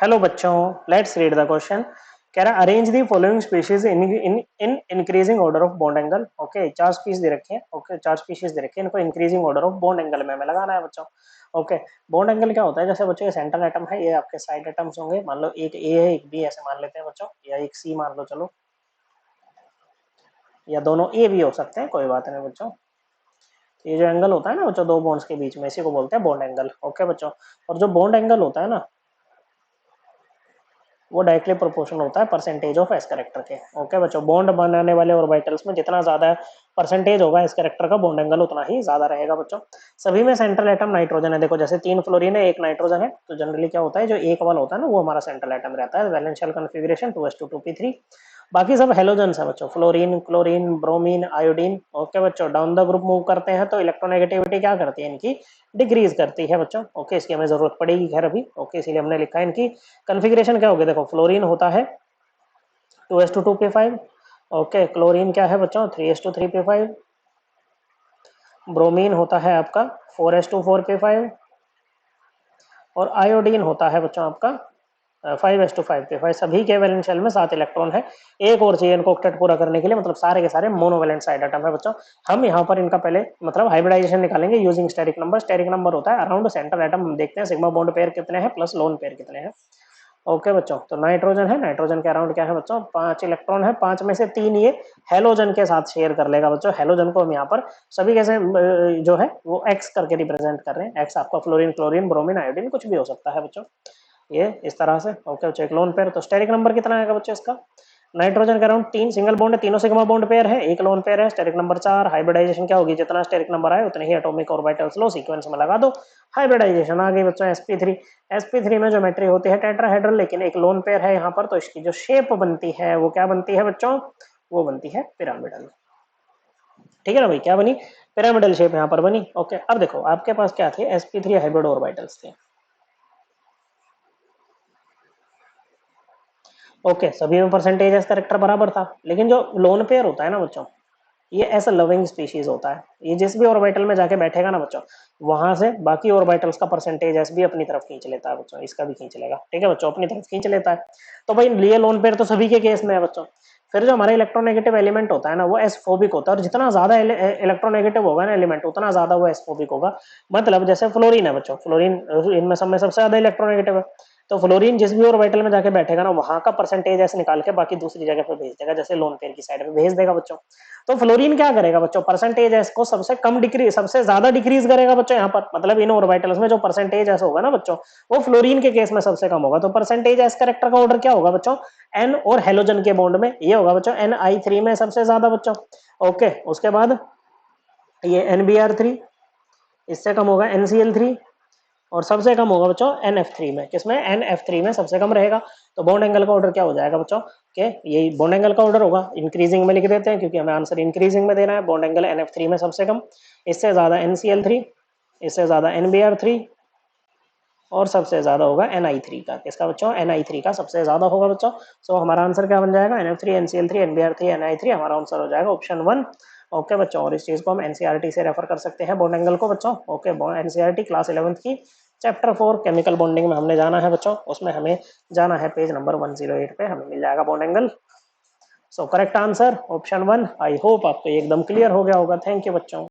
Hello बच्चों, let's read the question. कह रहा है arrange the following species in in in increasing order of bond angle. Okay, चार species दे रखे हैं। ओके, चार स्पीशीज दे रखे हैं, इनको increasing order of bond angle में हमें लगाना है बच्चों। ओके, बॉन्ड एंगल क्या होता है? जैसे बच्चों ये सेंट्रल एटम है, ये आपके साइड एटम्स होंगे। मान लो एक ए है एक बी, ऐसे मान लेते हैं बच्चों, या एक सी मान लो, चलो, या दोनों ए भी हो सकते हैं, कोई बात नहीं बच्चों। ये जो एंगल होता है ना बच्चों दो बॉन्ड्स के बीच में, इसी को बोलते हैं बॉन्ड एंगल। ओके बच्चों, और जो बॉन्ड एंगल होता है ना वो डायरेक्टली प्रोपोर्शनल होता है परसेंटेज ऑफ एस कैरेक्टर के। ओके बच्चों, बॉन्ड बनाने वाले ऑर्बिटल्स में जितना ज्यादा परसेंटेज होगा एस कैरेक्टर का, बॉन्ड एंगल उतना ही ज्यादा रहेगा बच्चों। सभी में सेंट्रल एटम नाइट्रोजन है। देखो जैसे 3 फ्लोरीन है, 1 नाइट्रोजन है, तो जनरली क्या होता है, जो एक वाला होता है ना वो हमारा सेंट्रल एटम रहता है। वैलेंशियल कॉन्फ़िगरेशन 2s2 2p3। बाकी सब हेलोजन्स है बच्चों, fluorine, chlorine, bromine, iodine. Okay बच्चों, डाउन द ग्रुप मूव करते हैं तो इलेक्ट्रोनेगेटिविटी क्या करती है इनकी, डिक्रीज करती है बच्चों। ओके, इसकी हमें जरूरत पड़ेगी खैर अभी। ओके, इसीलिए हमने लिखा है इनकी कॉन्फ़िगरेशन क्या होगी। देखो फ्लोरीन होता है 2s2 2p5। ओके, क्लोरीन क्या है बच्चों 3s2 3p5। ब्रोमीन होता है आपका 4s2 4p5। और आयोडीन होता है बच्चों आपका 5s2 5p5। सभी के वैलेंस शेल में 7 इलेक्ट्रॉन है। एक और चाहिए इनको ऑक्टेट पूरा करने के लिए, मतलब सारे के सारे मोनोवैलेंट साइड एटम है बच्चों। हम यहाँ पर इनका पहले मतलब हाइब्रिडाइजेशन निकालेंगे using steric number. Steric number होता है अराउंड सेंट्रल एटम। हम देखते हैं सिग्मा बॉन्ड पेयर कितने हैं प्लस लोन पेयर कितने हैं। ओके बच्चों, तो नाइट्रोजन है, नाइट्रोजन के अराउंड क्या है बच्चों 5 इलेक्ट्रॉन है। 5 में से 3 ये हेलोजन के साथ शेयर कर लेगा बच्चों। हेलोजन को हम यहाँ पर सभी कैसे जो है वो एक्स करके रिप्रेजेंट कर रहे हैं। एक्स आपका फ्लोरीन, क्लोरीन, ब्रोमीन, आयोडीन कुछ भी हो सकता है बच्चों, ये इस तरह से। ओके बच्चों, एक लोन पेयर। तो स्टेरिक नंबर कितना आएगा बच्चों इसका, नाइट्रोजन के अराउंड 3 सिंगल बॉन्ड है, तीनों सिग्मा बॉन्ड पेयर है, एक लोन पेयर है। Steric number 4। हाइब्रिडाइजेशन क्या होगी, जितना स्टेरिक नंबर आए उतने ही एटॉमिक ऑर्बिटल्स लो, सीक्वेंस में लगा दो, हाइब्रिडाइजेशन आ गई बच्चों sp3। sp3 में ज्योमेट्री होती है टेट्राहेड्रल, लेकिन एक लोन पेयर है यहाँ पर, तो इसकी जो शेप बनती है वो क्या बनती है बच्चों, वो बनती है पिरामिडल। ठीक है ना भाई, क्या बनी, पिरामिडल शेप यहाँ पर बनी। ओके, अब देखो आपके पास क्या थे, sp3 हाइब्रिड ऑर्बिटल्स थे। ओके, सभी में परसेंटेज एस कैरेक्टर बराबर था, लेकिन जो लोन पेयर होता है ना बच्चों, ये ऐसा लविंग स्पीशीज होता है। ये जिस भी ऑर्बिटल में जाके बैठेगा ना बच्चों, वहां से बाकी ऑर्बिटल्स का परसेंटेज एस भी अपनी तरफ खींच लेता है बच्चों, इसका भी खींच लेगा। ठीक है बच्चों, अपनी तरफ खींच लेता है। तो भाई लिए लोन पेयर तो सभी के केस में है बच्चों। फिर जो हमारा इलेक्ट्रोनेगेटिव एलिमेंट होता है ना वो एस फोबिक होता है, और जितना ज्यादा इलेक्ट्रोनेगेटिव होगा ना एलिमेंट उतना ज्यादा वो एस फोबिक होगा। मतलब जैसे फ्लोरीन है बच्चों, फ्लोरीन इनमें सब में सबसे ज्यादा इलेक्ट्रोनेगेटिव है, तो फ्लोरीन जिस भी ऑर्बिटल में जाके बैठेगा ना वहां का परसेंटेज ऐसे निकाल के बाकी दूसरी जगह पे भेज देगा, जैसे लोन पेयर की साइड पे भेज देगा बच्चों। तो फ्लोरीन क्या करेगा बच्चों, परसेंटेज एस को सबसे कम डिक्रीज, सबसे ज्यादा डिक्रीज करेगा बच्चों यहाँ पर। मतलब इन ऑर्बिटल्स में जो परसेंटेज एस होगा ना बच्चों, वो फ्लोरीन के केस में सबसे कम होगा। तो परसेंटेज एस कैरेक्टर का ऑर्डर क्या होगा बच्चों, एन और हेलोजन के बॉन्ड में ये होगा बच्चों ni3 में सबसे ज्यादा बच्चों। ओके, उसके बाद ये nbr3, इससे कम होगा ncl3, और सबसे कम होगा बच्चों NF3 में। किसमें, NF3 में सबसे कम रहेगा। तो बॉन्ड एंगल का ऑर्डर क्या हो जाएगा बच्चों, कि यही बॉन्ड एंगल का ऑर्डर होगा। इंक्रीजिंग में लिख देते हैं क्योंकि हमें आंसर इंक्रीजिंग में देना है। बॉन्ड एंगल NF3 में सबसे कम, इससे ज्यादा NCl3, इससे ज्यादा NBr3, और सबसे ज्यादा होगा Ni3 का। किसका बच्चों, Ni3 का सबसे ज्यादा होगा बच्चों। सो हमारा आंसर क्या बन जाएगा, NF3 NCl3 NBr3 Ni3, हमारा आंसर हो जाएगा ऑप्शन 1। ओके बच्चों, और इस चीज को हम एनसीईआरटी से रेफर कर सकते हैं बॉन्ड एंगल को बच्चों। ओके, एनसीईआरटी क्लास 11th की चैप्टर 4 केमिकल बॉन्डिंग में हमने जाना है बच्चों, उसमें हमें जाना है पेज नंबर 108 पे, हमें मिल जाएगा bond angle. So correct answer option 1। I hope आपको एकदम क्लियर हो गया होगा। थैंक यू बच्चों।